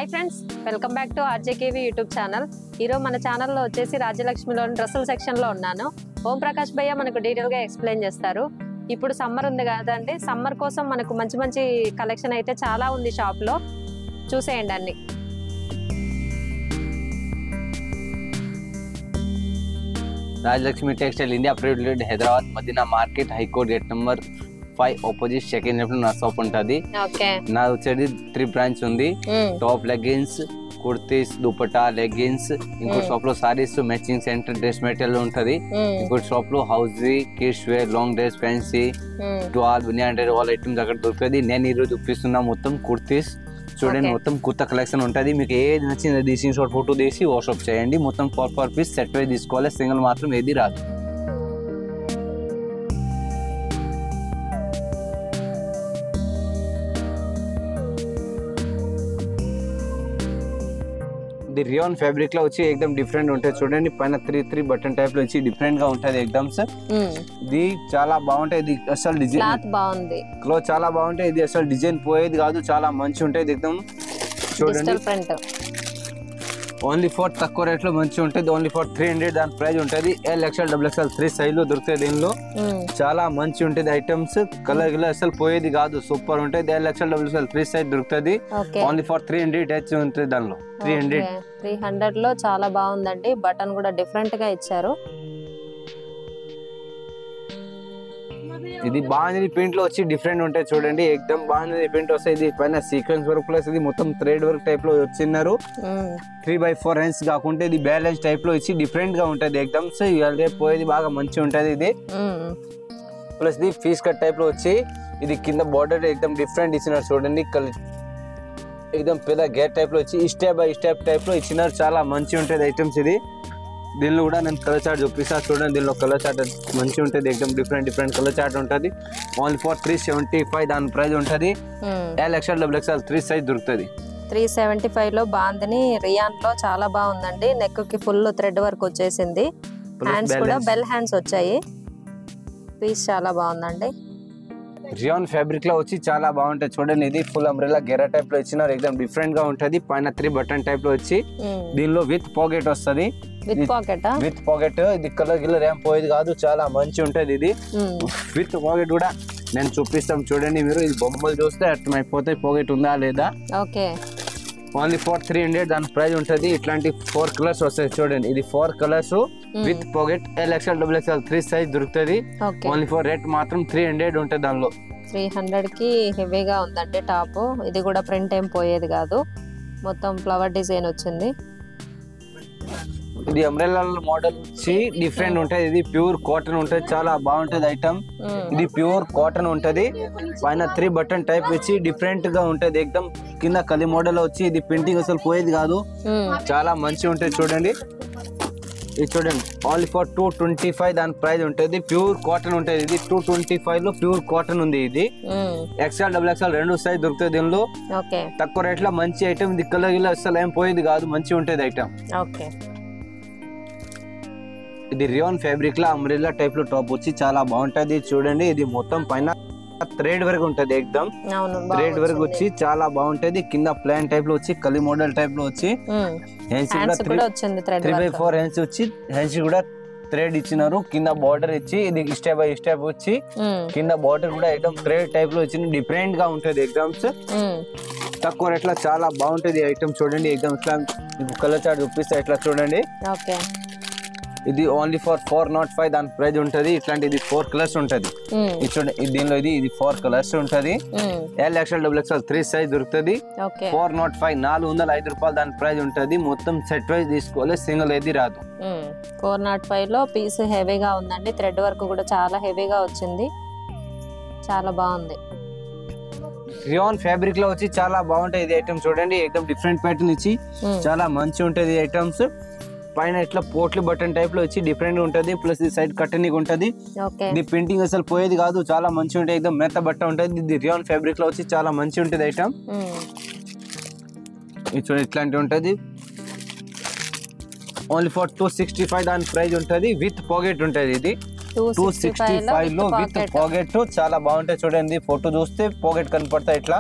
Hi friends, welcome back to RJKV YouTube channel. ఈరోజు మన ఛానల్లో వచ్చేసి రాజ్యలక్ష్మిలోని డ్రెస్సుల సెక్షన్లో ఉన్నాను. ఓం ప్రకాష్ భయ్య మనకు డీటెయిల్గా ఎక్స్ప్లెయిన్ చేస్తారు. ఇప్పుడు సమ్మర్ ఉంది కదండి, సమ్మర్ కోసం మనకు మంచి మంచి కలెక్షన్ అయితే చాలా ఉంది షాప్లో, చూసేయండి అన్ని. Rajalakshmi textile India private limited Hyderabad Madina market high court gate number 5 opposite second left నా షాప్ ఉంటది. నా వచ్చేది 3 బ్రాంచ్ ఉంది. Top leggings, kurtis, dupatta, leggings. ఇంకో షాప్ లో saris, matching centre, dress material ఉంటది. ఇంకో షాప్ లో house kids wear, long dress, fancy, towel, banian, all items అక్కడ దొరుకుతుంది. నేను ఈరోజు చూపిస్తున్నా మొత్తం కుర్తీస్. చూడండి, మొత్తం కొత్త కలెక్షన్ ఉంటది. మీకు ఏది నచ్చింది తీసి ఫోటో తీసి వాట్సాప్ చేయండి. మొత్తం 4 పీస్ సెట్ వైజ్ తీసుకోవాలి, సింగిల్ మాత్రం ఏది రాదు. ఇది రియాన్ ఫ్యాబ్రిక్ లో వచ్చి ఎక్దమ్ డిఫరెంట్ ఉంటుంది. చూడండి, పైన 3 బటన్ టైప్ లో వచ్చి డిఫరెంట్ గా ఉంటది ఎక్దమ్. ఇది చాలా బాగుంటాయి. ఇది అసలు డిజైన్ బాగుంది, క్లోత్ చాలా బాగుంటాయి. ఇది అసలు డిజైన్ పోయేది కాదు, చాలా మంచి ఉంటాయి ఎక్దమ్. చూడండి, ఓన్లీ ఫర్ తక్కువ రేట్ లో మంచి ఉంటుంది. ఓన్లీ ఫర్ 300 దాని ప్రైస్ ఉంటుంది. XL, XXL 3 సైజ్ లో దొరుకుతాయి. దీనిలో చాలా మంచి ఉంటుంది ఐటమ్స్. కలర్ గిలర్ అసలు పోయేది కాదు, సూపర్ ఉంటుంది. XL, XXL 3 సైజ్ దొరుకుతుంది. ఓన్లీ ఫర్ 300 టచ్ ఉంటుంది. దానిలో 300 లో చాలా బాగుందండి. బటన్ కూడా డిఫరెంట్ గా ఇచ్చారు. ఇది బాగుంది. ప్రింట్ లో వచ్చి డిఫరెంట్ ఉంటాయి. చూడండి, ఎక్దమ్ బాగుంది ప్రింట్ వస్తాయి. ఇది పైన సీక్వెన్స్ వర్క్ ప్లస్ ఇది మొత్తం థ్రెడ్ వర్క్ టైప్ లో వచ్చిన్నారు. 3/4 ఇంచ్ కాకుంటే ఇది బ్యాలెన్స్ టైప్ లో ఇచ్చి డిఫరెంట్ గా ఉంటది ఎక్దమ్. రేపు పోయేది బాగా మంచి ఉంటది. ఇది ప్లస్ ఇది ఫీస్ కట్ టైప్ లో వచ్చి ఇది కింద బార్డర్ ఎక్దమ్ డిఫరెంట్ ఇచ్చినారు. చూడండి, ఎక్దమ్ పెద్ద గేట్ టైప్ లో వచ్చి స్టెప్ బై స్టెప్ టైప్ లో ఇచ్చినారు. చాలా మంచి ఉంటది ఐటమ్స్. ఇది దీనిలో కూడా నేను కలర్ చార్ట్ చూపిస్తా. చూడండి, దీనిలో కలర్ చార్ట్ మంచి ఉంటుంది. ఎక్దమ్ డిఫరెంట్ కలర్ చార్ట్ ఉంటుంది. ఓన్లీ ఫర్ 375 దాని ప్రైస్ ఉంటుంది. XL, XXL 3 సైజ్ దొరుకుతుంది. 375 లో బాగుందని. రియాన్ లో చాలా బాగుందండి. నెక్ కి ఫుల్ థ్రెడ్ వర్క్ వచ్చేసింది. హ్యాండ్స్ కూడా బెల్ హ్యాండ్స్ వచ్చాయి. పీస్ చాలా బాగుందండి. రియాన్ ఫ్యాబ్రిక్ లో వచ్చి చాలా బాగుంటది. చూడండి, ఇది ఫుల్ అంబ్రెల్లా గెరా టైప్ లో ఇచ్చినారు. ఎక్దమ్ డిఫరెంట్ గా ఉంటది. పైన 3 బటన్ టైప్ లో వచ్చి దీనిలో విత్ పాకెట్ వస్తుంది. విత్ పాకెట్ ఇది కలర్ గిల్లర్ ఏం పోయేది కాదు, చాలా మంచి ఉంటది. ఇది విత్ పాకెట్ కూడా నేను చూపిస్తాం. చూడండి, మీరు ఇది బొమ్మలు చూస్తే అర్థమైపోతాయి పాకెట్ ఉందా లేదా. ఓన్లీ ఫర్ 300 దాని ప్రైస్ ఉంటది. ఇట్లాంటి 4 కలర్స్ వస్తాయి. చూడండి, ఇది 4 colours with pocket. XL, XXL 3 size దొరుకుతుంది. ఓన్లీ ఫర్ రేట్ మాత్రం 300 ఉంటది. దానిలో 300 కి హెవీగా ఉందండి టాప్. ఇది కూడా ప్రింట్ ఏం పోయేది కాదు, మొత్తం ఫ్లవర్ డిజైన్ వచ్చింది. ఇది అంబ్రెల్లా మోడల్ వచ్చి డిఫరెంట్ ఉంటది. ఇది ప్యూర్ కాటన్ ఉంటది, చాలా బాగుంటది ఐటమ్. ఇది ప్యూర్ కాటన్ ఉంటది. పైన 3 బటన్ టైప్ వచ్చి డిఫరెంట్ గా ఉంటది. ఎక్దమ్ కింద కలి మోడల్ వచ్చి ఇది ప్రింటింగ్ అసలు పోయేది కాదు, చాలా మంచి ఉంటది. చూడండి, ఇది చూడండి, ఓన్లీ ఫర్ 225 దాని ప్రైస్ ఉంటది. ప్యూర్ కాటన్ ఉంటది. ఇది 225 లో ప్యూర్ కాటన్ ఉంది. ఇది XL, XXL 2 సైజ్ దొరుకుతుంది. దీనిలో తక్కువ రేట్ లో మంచి ఐటమ్. ఇది కలర్ గిల్ల అసలు ఏం పోయేది కాదు, మంచి ఉంటది ఐటమ్. ఇది రియాన్ ఫ్యాబ్రిక్ లో అంబ్రెల్లా టైప్ లో టాప్ వచ్చి చాలా బాగుంటది. చూడండి, ఇది మొత్తం పైన థ్రెడ్ వర్క్ ఉంటది. ఎక్దమ్ థ్రెడ్ వర్క్ వచ్చి చాలా బాగుంటది. కింద ప్లాన్ టైప్ లో వచ్చి కలి మోడల్ టైప్ లో వచ్చి హ్యాండ్స్ కూడా 3/4 హ్యాండ్స్ వచ్చి హ్యాండ్స్ కూడా థ్రెడ్ ఇచ్చినారు. కింద బార్డర్ ఇచ్చి ఇది స్టెప్ బై స్టెప్ వచ్చి కింద బార్డర్ కూడా ఎక్దమ్ థ్రెడ్ టైప్ లో వచ్చి డిఫరెంట్ గా ఉంటది. ఎగ్జామ్స్ తక్కువ రేట్ లో చాలా బాగుంటది ఐటమ్. చూడండి, ఎగ్జామ్స్ కలర్ చార్ట్ చూపిస్తా. ఇట్లా చూడండి, ఇది ఓన్లీ ఫర్ 405 దాని ప్రైస్ ఉంటది. ఇట్లాంటి ఇది 4 కలర్స్ ఉంటది. చూడండి, దీనిలో ఇది 4 కలర్స్ ఉంటది. XL, XXL 3 సైజ్ దొరుకుతుంది. 405 405 రూపాయలు దాని ప్రైస్ ఉంటది. మొత్తం సెట్ వైజ్ తీసుకోవాలి, సింగిల్ ఏది రాదు. 405 లో పీస్ హెవీగా ఉందండి. థ్రెడ్ వర్క్ కూడా చాలా హెవీగా వచ్చింది, చాలా బాగుంది. రియాన్ ఫ్యాబ్రిక్ లో వచ్చి చాలా బాగుంటాయి ఇది ఐటమ్. చూడండి, ఎక్దమ్ డిఫరెంట్ ప్యాటర్న్ ఇచ్చి చాలా మంచి ఉంటది ఐటమ్స్. పైన ఇట్లా పోట్లీ బటన్ టైప్ లో వచ్చి డిఫరెంట్ ఉంటది. ప్లస్ ఈ సైడ్ కట్టనిక్ ఉంటది. ఇది ప్రింటింగ్ అసలు పోయేది కాదు, చాలా మంచి ఉంటది. ఎక్దమ్ మెత్త బట్ట ఉంటది. ఇది రియాన్ ఫ్యాబ్రిక్ లో వచ్చి చాలా మంచి ఉంటది ఐటమ్. ఇది ఇట్లాంటి ఉంటది. ఓన్లీ ఫర్ 265 దాని ప్రైస్ ఉంటది. విత్ పాకెట్ ఉంటది. ఇది 265 లో విత్ పాకెట్ చాలా బాగుంటాయి. చూడండి, ఫోటో చూస్తే పాకెట్ కనపడతాయి. ఇట్లా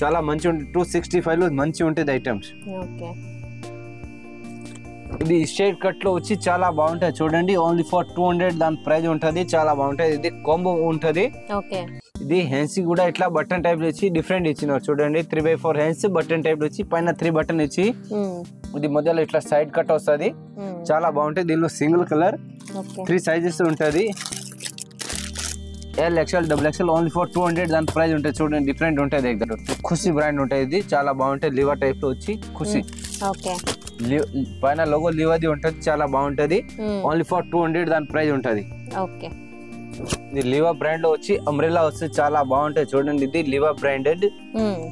చాలా మంచి ఉంటుంది 265 లో మంచి ఉంటుంది ఐటమ్స్. ఓకే ఇది స్ట్రైట్ కట్ లో వచ్చి చాలా బాగుంటది చూడండి, ఓన్లీ ఫర్ 200 దాని ప్రైస్ ఉంటది, చాలా బాగుంటది. ఇది కాంబో ఉంటది. ఓకే ఇది హ్యాండ్స్ కూడా ఇట్లా బటన్ టైప్ లో ఇచ్చి డిఫరెంట్ ఇచ్చినారు చూడండి, 3x4 హ్యాండ్స్ బటన్ టైప్ లో వచ్చి పైన 3 బటన్ ఇచ్చి ఇది మధ్యలో ఇట్లా సైడ్ కట్ వస్తుంది, చాలా బాగుంటది. దీనిలో సింగిల్ కలర్ 3 సైజెస్ ఉంటది, L XL double XL, only for 200 దాని ప్రైస్ ఉంటుంది చూడండి, డిఫరెంట్ ఉంటుంది. ఖుషి బ్రాండ్ ఉంటుంది, ఇది చాలా బాగుంటది. లివర్ టైప్ లో వచ్చి ఖుషి పైన లోగో లివర్ది ఉంటది, చాలా బాగుంటది. ఓన్లీ ఫర్ 200 దాని ప్రైస్ ఉంటది. ఇది లివర్ బ్రాండ్ లో వచ్చి అంబ్రెల్లా వస్తుంది, చాలా బాగుంటది చూడండి. ఇది లివర్ బ్రాండెడ్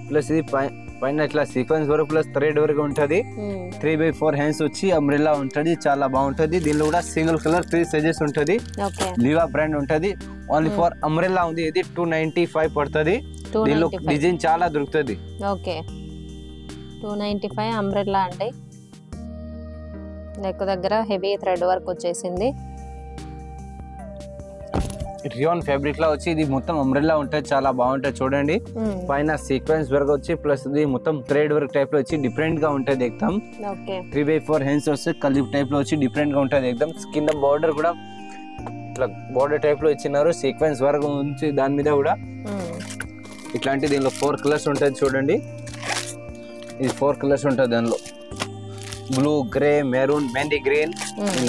ప్లస్ ఇది పైన ఇట్లా సీక్వెన్స్ వరకు ప్లస్ థ్రెడ్ వరకు ఉంటది. 3x4 హ్యాండ్స్ వచ్చి అంబ్రెల్లా ఉంటది, చాలా బాగుంటది. దీనిలో కూడా సింగిల్ కలర్ 3 సైజెస్ ఉంటది. లివర్ బ్రాండ్ ఉంటది, ఓన్లీ ఫర్ అంబ్రెల్లా ఉంది. ఇది 295 పడుతుంది. దీనిలో డిజైన్ చాలా దొరుకుతుంది. ఓకే 295 అంబ్రెల్లా అండి, నెక్ దగ్గర హెవీ థ్రెడ్ వర్క్ వచ్చేసింది. రియాన్ ఫ్యాబ్రిక్ లా వచ్చి ఇది మొత్తం అంబ్రెల్లా ఉంటది, చాలా బాగుంటది చూడండి. పైన సీక్వెన్స్ వర్క్ వచ్చి ప్లస్ ఇది మొత్తం థ్రెడ్ వర్క్ టైప్ లో వచ్చి డిఫరెంట్ గా ఉంటది ఎక్దం. 3x4 హ్యాండ్స్ వస్తే కలిప్ టైప్ లో వచ్చి డిఫరెంట్ గా ఉంటది ఎక్దం. కింద బార్డర్ కూడా ఇట్లా బార్డర్ టైప్ లో ఇచ్చినారు, సీక్వెన్స్ వర్క్ ఉంచి దాని మీద కూడా ఇట్లాంటి. దీనిలో 4 కలర్స్ ఉంటది చూడండి, ఇది 4 కలర్స్ ఉంటది. దానిలో blue, grey, maroon, mehndi green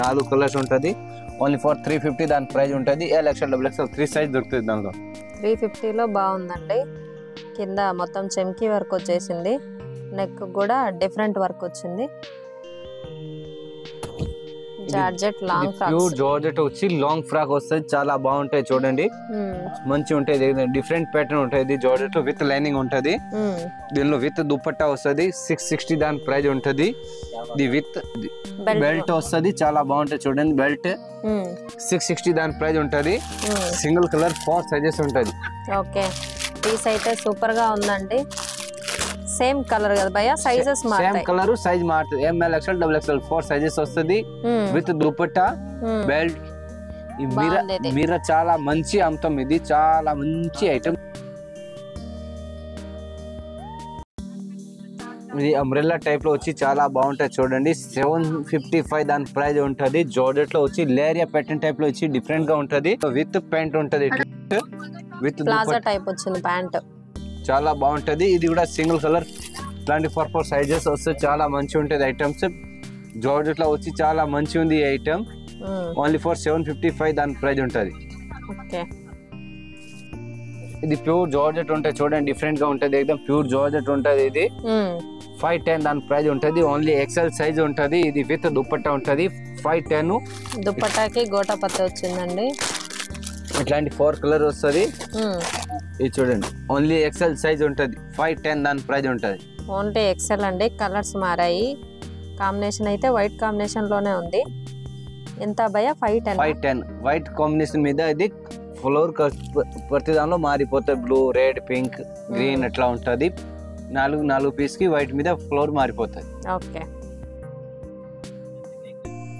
4 colours ఉంటది. ఓన్లీ ఫర్ 350 దాని ప్రైస్ ఉంటుంది. L XL double XL 3 size దొరుకుతుంది దానిలో. 350 లో బాగుందండి. కింద మొత్తం చెమ్కీ వర్క్ వచ్చేసింది, నెక్ కూడా డిఫరెంట్ వర్క్ వచ్చింది. Georgette long frock, pure georgette వచ్చి లాంగ్ ఫ్రాక్ వస్తుంది, చాలా బాగుంటాయి చూడండి, మంచి ఉంటాయి. డిఫరెంట్ ప్యాటర్న్ ఉంటుంది. జార్జెట్ లో విత్ లైనింగ్ ఉంటది. దీనిలో విత్ దుపట్టా వస్తుంది, 660 దాని ప్రైస్ ఉంటది. ఇది విత్ బెల్ట్ వస్తుంది, చాలా బాగుంటది చూడండి. బెల్ట్ 660 దాని ప్రైస్ ఉంటది. సింగిల్ కలర్ 4 సైజెస్ ఉంటది. ఓకే పీస్ అయితే సూపర్ గా ఉందండి. సేమ్ కలర్ కదా భయ్యా, సైజెస్ మారుతాయి. సేమ్ కలర్ సైజ్ మారుతుంది. M L XL double XL 4 sizes వస్తుంది విత్ దుపట్టా బెల్ట్. మీరా చాలా మంచి అంతం, ఇది చాలా మంచి ఐటమ్. ఇది అంబ్రెల్లా టైప్ లో వచ్చి చాలా బాగుంటది చూడండి, 755 దాని ప్రైస్ ఉంటది. జార్జెట్ లో వచ్చి లేరియా ప్యాటర్న్ టైప్ లో వచ్చి డిఫరెంట్ గా ఉంటది. విత్ ప్యాంట్ ఉంటది, విత్ ప్లాజో టైప్ వచ్చింది ప్యాంట్, చాలా బాగుంటది. ఇది కూడా సింగిల్ కలర్ 24 సైజెస్ వస్తే చాలా మంచి ఉంటది ఐటమ్స్. జార్జెట్ లో వచ్చి చాలా మంచి ఉంది ఈ ఐటమ్. ఓన్లీ ఫర్ 755 దాని ప్రైస్ ఉంటది. ఇది ప్యూర్ జార్జెట్ ఉంటది చూడండి, డిఫరెంట్ గా ఉంటది, ఎక్దమ్ ప్యూర్ జార్జెట్ ఉంటది. ఇది 510 దాని ప్రైస్ ఉంటది. ఓన్లీ ఎక్సెల్ సైజ్ ఉంటది. ఇది విత్ దుపట్టా ఉంటది. 510 దుపట్టాకి గోటా పత్తి వచ్చిందండి. ఇట్లాంటి 4 కలర్ వస్తుంది. ఇది చూడండి, ఓన్లీ ఎక్సెల్ సైజ్ ఉంటది. 510 దాని ప్రైస్ ఉంటది. ఓన్లీ ఎక్సెల్ అండి. కలర్స్ మారాయి, కాంబినేషన్ అయితే వైట్ కాంబినేషన్ లోనే ఉంది. ఎంత భయ్యా? 510 వైట్ కాంబినేషన్ మీద ఇది ఫ్లోర్ ప్రతి దానిలో మారిపోతాయి. బ్లూ, రెడ్, పింక్, గ్రీన్ అట్లా ఉంటది. 4 పీస్ కి వైట్ మీద ఫ్లోర్ మారిపోతుంది. ఓకే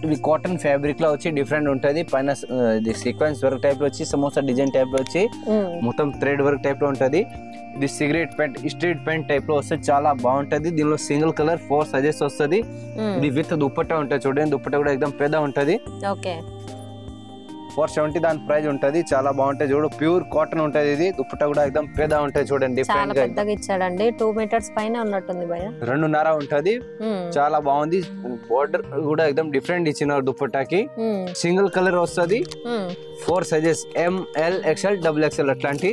ఇది కాటన్ ఫ్యాబ్రిక్ లో వచ్చి డిఫరెంట్ ఉంటది. పైన ఇది సీక్వెన్స్ వర్క్ టైప్ లో వచ్చి సమోసా డిజైన్ టైప్ లో వచ్చి మొత్తం థ్రెడ్ వర్క్ టైప్ లో ఉంటది. ఇది cigarette pant, street pant type లో వస్తే చాలా బాగుంటది. దీనిలో సింగిల్ కలర్ 4 సైజెస్ వస్తుంది. ఇది విత్ దుపట్టా ఉంటది చూడండి, దుపట్టా కూడా ఎక్దమ్ పెద్ద ఉంటది. 470 దాని ప్రైస్ ఉంటది. చాలా బాగుంటది చూడు, ప్యూర్ కాటన్ ఉంటది. ఇది దుపట్టా కూడా ఎక్దమ్ పెద్ద ఉంటది చూడండి, డిఫరెంట్ గా పెద్దగా ఇచ్చాడండి. 2 మీటర్స్ పైన ఉన్నట్టుంది భయ్యా, 2.5 ఉంటది. చాలా బాగుంది. బోర్డర్ కూడా ఎక్దమ్ డిఫరెంట్ ఇచ్చినారు దుపట్టాకి. సింగిల్ కలర్ వస్తుంది. 4 sizes M L XL double XL అట్లాంటి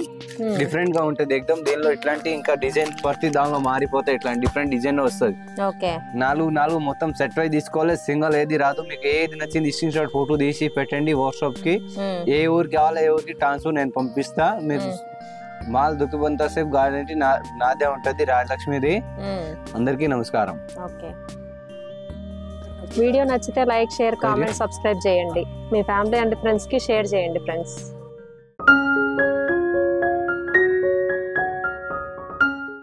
డిఫరెంట్ గా ఉంటది ఎక్దమ్. దీనిలో ఇట్లాంటి ఇంకా డిజైన్ ప్రతి దానిలో మారిపోతాయి, ఇట్లాంటి డిఫరెంట్ డిజైన్ వస్తుంది. 4 మొత్తం సెట్ వై తీసుకోవాలి, సింగిల్ ఏది రాదు. మీకు ఏది నచ్చింది స్క్రీన్ షాట్ ఫోటో తీసి పెట్టండి వాట్సాప్ కి. ఏ ఊరికి కావాలో ఏ ఊరికి ట్రాన్స్ఫర్ నేను పంపిస్తా. మీరు మాల్ దుక్కుబంతా సేపు గ్యారెంటీ నాదే ఉంటది, రాజలక్ష్మిది. అందరికీ నమస్కారం. వీడియో నచ్చితే లైక్, షేర్, కామెంట్, సబ్స్క్రైబ్ చేయండి. మీ ఫ్యామిలీ అండ్ ఫ్రెండ్స్ కి షేర్ చేయండి ఫ్రెండ్స్.